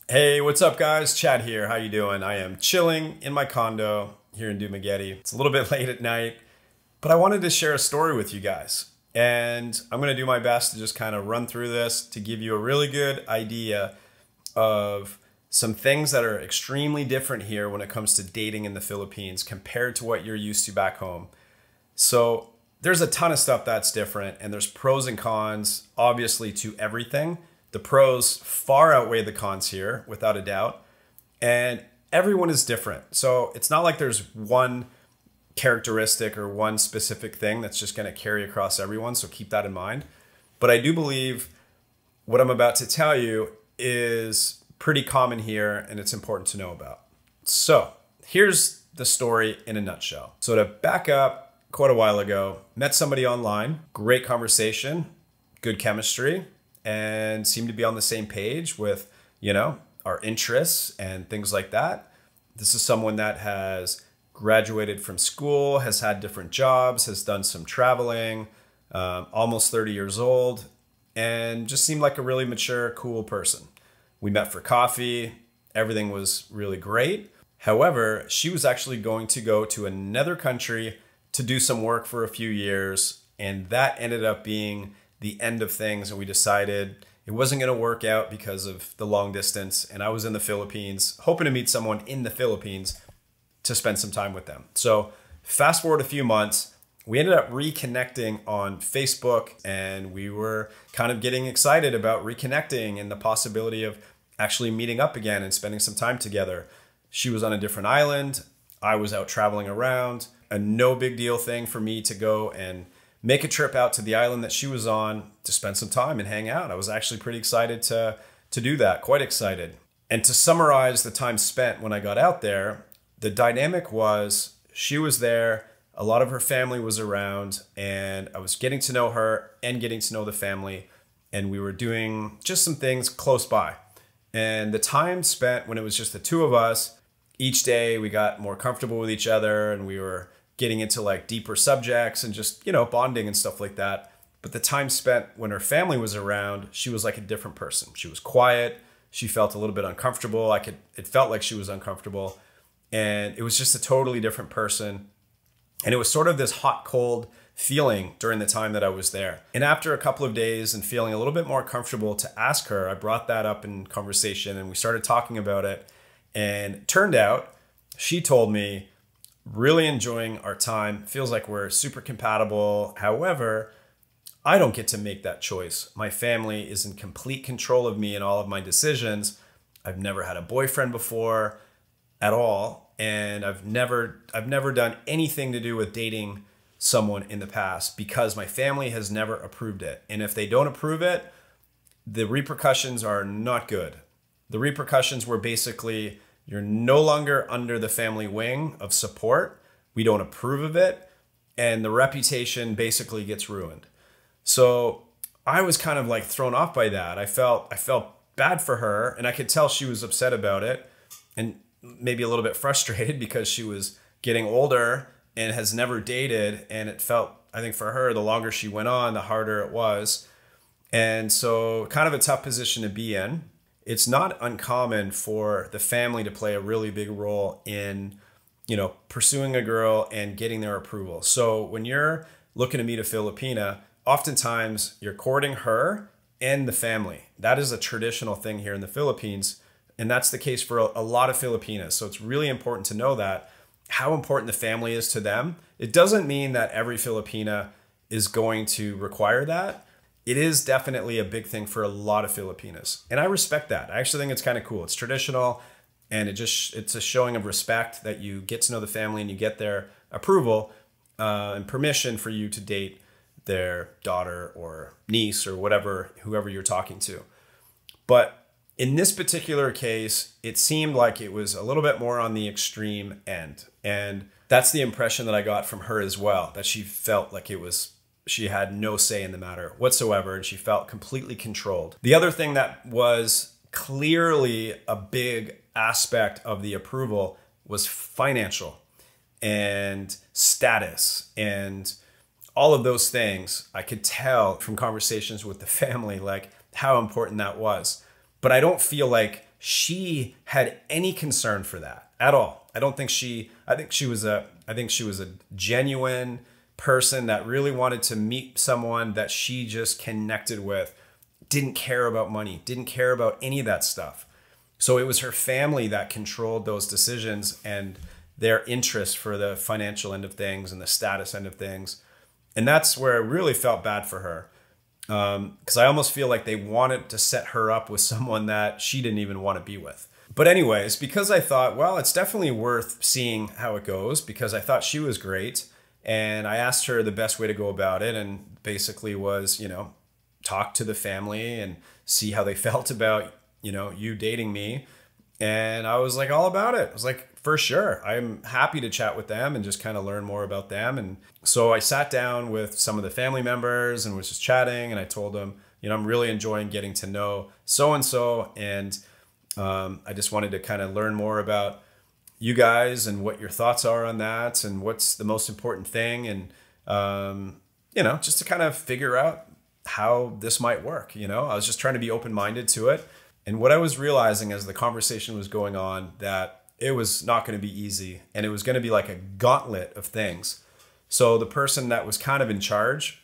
Hey, what's up guys? Chad here. How you doing? I am chilling in my condo here in Dumageddon. It's a little bit late at night, but I wanted to share a story with you guys. And I'm going to do my best to just kind of run through this to give you a really good idea of some things that are extremely different here when it comes to dating in the Philippines compared to what you're used to back home. So there's a ton of stuff that's different, and there's pros and cons, obviously, to everything. The pros far outweigh the cons here, without a doubt. And everyone is different. So it's not like there's one characteristic or one specific thing that's just going to carry across everyone. So keep that in mind. But I do believe what I'm about to tell you is pretty common here, and it's important to know about. So here's the story in a nutshell. So to back up, quite a while ago, met somebody online, great conversation, good chemistry, and seemed to be on the same page with, our interests and things like that. This is someone that has graduated from school, has had different jobs, has done some traveling, almost 30 years old, and just seemed like a really mature, cool person. We met for coffee. Everything was really great. However, she was actually going to go to another country to do some work for a few years, and that ended up being the end of things, and we decided it wasn't going to work out because of the long distance, and I was in the Philippines hoping to meet someone in the Philippines to spend some time with them. So fast forward a few months, we ended up reconnecting on Facebook, and we were kind of getting excited about reconnecting and the possibility of actually meeting up again and spending some time together. She was on a different island. I was out traveling around. A no big deal thing for me to go and make a trip out to the island that she was on to spend some time and hang out. I was actually pretty excited to do that, quite excited. And to summarize the time spent when I got out there, the dynamic was she was there, a lot of her family was around, and I was getting to know her and getting to know the family, and we were doing just some things close by. And the time spent when it was just the two of us, each day we got more comfortable with each other, and we were getting into like deeper subjects and just, bonding and stuff like that. But the time spent when her family was around, she was like a different person. She was quiet. She felt a little bit uncomfortable. It felt like she was uncomfortable. And it was just a totally different person. And it was sort of this hot, cold feeling during the time that I was there. And after a couple of days and feeling a little bit more comfortable to ask her, I brought that up in conversation and we started talking about it. And it turned out she told me, really enjoying our time. Feels like we're super compatible. However, I don't get to make that choice. My family is in complete control of me and all of my decisions. I've never had a boyfriend before at all. And I've never done anything to do with dating someone in the past because my family has never approved it. And if they don't approve it, the repercussions are not good. The repercussions were basically, you're no longer under the family wing of support. We don't approve of it. And the reputation basically gets ruined. So I was kind of like thrown off by that. I felt bad for her, and I could tell she was upset about it and maybe a little bit frustrated because she was getting older and has never dated. And it felt, I think for her, the longer she went on, the harder it was. And so kind of a tough position to be in. It's not uncommon for the family to play a really big role in, pursuing a girl and getting their approval. So when you're looking to meet a Filipina, oftentimes you're courting her and the family. That is a traditional thing here in the Philippines. And that's the case for a lot of Filipinas. So it's really important to know that, how important the family is to them. It doesn't mean that every Filipina is going to require that. It is definitely a big thing for a lot of Filipinas. And I respect that. I actually think it's kind of cool. It's traditional, and it's a showing of respect that you get to know the family and you get their approval and permission for you to date their daughter or niece or whoever you're talking to. But in this particular case, it seemed like it was a little bit more on the extreme end. And that's the impression that I got from her as well, that she felt like she had no say in the matter whatsoever, and she felt completely controlled. The other thing that was clearly a big aspect of the approval was financial and status and all of those things. I could tell from conversations with the family like how important that was. But I don't feel like she had any concern for that at all. I think she was a genuine person that really wanted to meet someone that she just connected with, didn't care about money, didn't care about any of that stuff. So it was her family that controlled those decisions and their interest for the financial end of things and the status end of things. And that's where I really felt bad for her. Because I almost feel like they wanted to set her up with someone that she didn't even want to be with. But anyways, because I thought, well, it's definitely worth seeing how it goes, because I thought she was great. And I asked her the best way to go about it, and basically was, talk to the family and see how they felt about, you dating me. And I was like all about it. I was like, for sure, I'm happy to chat with them and just kind of learn more about them. And so I sat down with some of the family members and was just chatting. And I told them, I'm really enjoying getting to know so-and-so. And I just wanted to kind of learn more about you guys and what your thoughts are on that and what's the most important thing. And, just to kind of figure out how this might work. I was just trying to be open-minded to it. And what I was realizing as the conversation was going on, that it was not going to be easy, and it was going to be like a gauntlet of things. So the person that was kind of in charge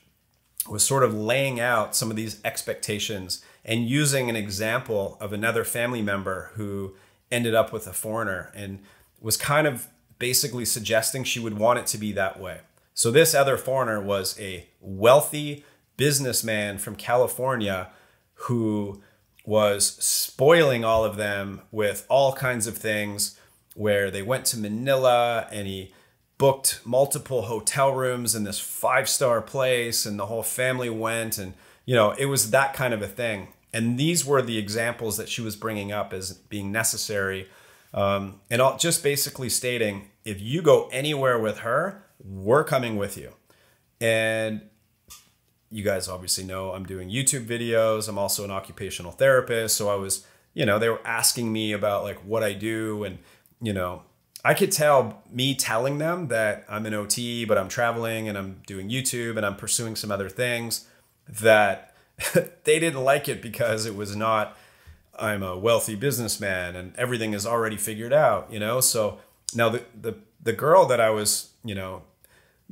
was sort of laying out some of these expectations and using an example of another family member who ended up with a foreigner, and was kind of basically suggesting she would want it to be that way. So this other foreigner was a wealthy businessman from California who was spoiling all of them with all kinds of things, where they went to Manila and he booked multiple hotel rooms in this 5-star place, and the whole family went, and it was that kind of a thing. And these were the examples that she was bringing up as being necessary, and just basically stating, if you go anywhere with her, we're coming with you. And you guys obviously know I'm doing YouTube videos. I'm also an occupational therapist. So I was, they were asking me about like what I do. And, I could tell me telling them that I'm an OT, but I'm traveling and I'm doing YouTube and I'm pursuing some other things, that they didn't like it, because it was not, I'm a wealthy businessman and everything is already figured out, So now the girl that I was,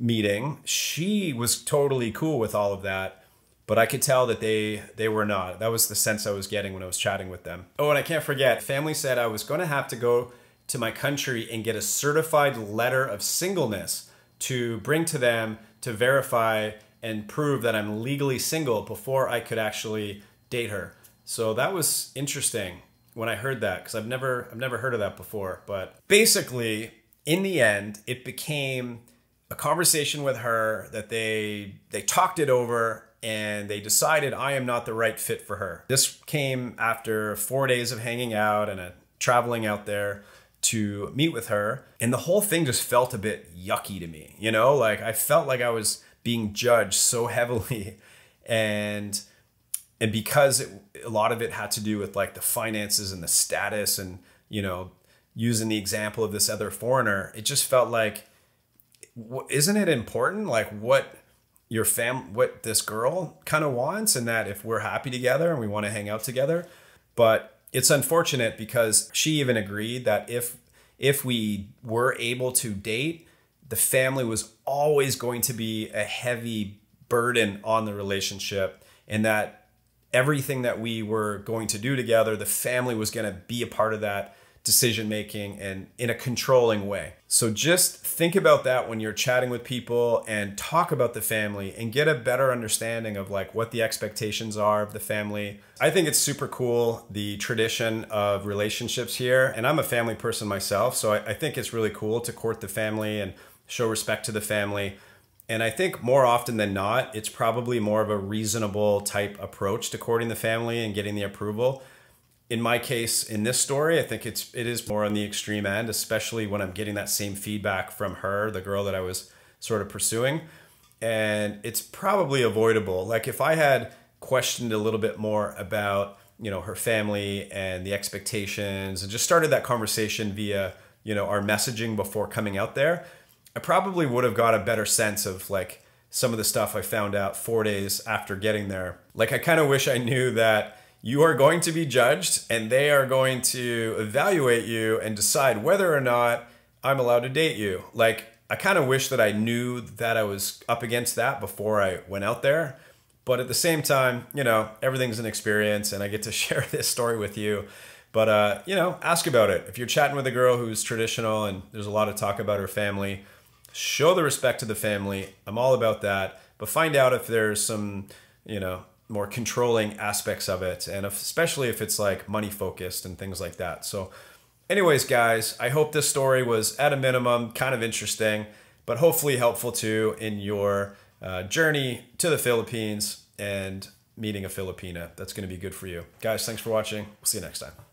meeting, she was totally cool with all of that, but I could tell that they were not. That was the sense I was getting when I was chatting with them. Oh, and I can't forget, family said I was going to have to go to my country and get a certified letter of singleness to bring to them to verify and prove that I'm legally single before I could actually date her. So that was interesting when I heard that, because I've never heard of that before. But basically, in the end, it became a conversation with her that they talked it over, and they decided I am not the right fit for her. This came after 4 days of hanging out and traveling out there to meet with her. And the whole thing just felt a bit yucky to me. Like I felt like I was being judged so heavily. And because a lot of it had to do with like the finances and the status and, using the example of this other foreigner, it just felt like, isn't it important like what this girl kind of wants, and that if we're happy together and we want to hang out together? But it's unfortunate, because she even agreed that if we were able to date, the family was always going to be a heavy burden on the relationship, and that everything that we were going to do together, the family was going to be a part of that decision making and in a controlling way. So just think about that when you're chatting with people, and talk about the family and get a better understanding of like what the expectations are of the family. I think it's super cool, the tradition of relationships here, and I'm a family person myself, so I think it's really cool to court the family and show respect to the family. And I think more often than not, it's probably more of a reasonable type approach to courting the family and getting the approval. In my case, in this story, I think it is more on the extreme end, especially when I'm getting that same feedback from her, the girl that I was sort of pursuing. And it's probably avoidable. Like if I had questioned a little bit more about, her family and the expectations, and just started that conversation via, our messaging before coming out there, I probably would have got a better sense of like some of the stuff I found out 4 days after getting there. Like I kind of wish I knew that, you are going to be judged and they are going to evaluate you and decide whether or not I'm allowed to date you. Like, I kind of wish that I knew that I was up against that before I went out there. But at the same time, you know, everything's an experience and I get to share this story with you. But, you know, ask about it. If you're chatting with a girl who's traditional and there's a lot of talk about her family, show the respect to the family. I'm all about that. But find out if there's some, you know, more controlling aspects of it. And especially if it's like money focused and things like that. So anyways, guys, I hope this story was at a minimum kind of interesting, but hopefully helpful too in your journey to the Philippines and meeting a Filipina. That's going to be good for you. Guys, thanks for watching. We'll see you next time.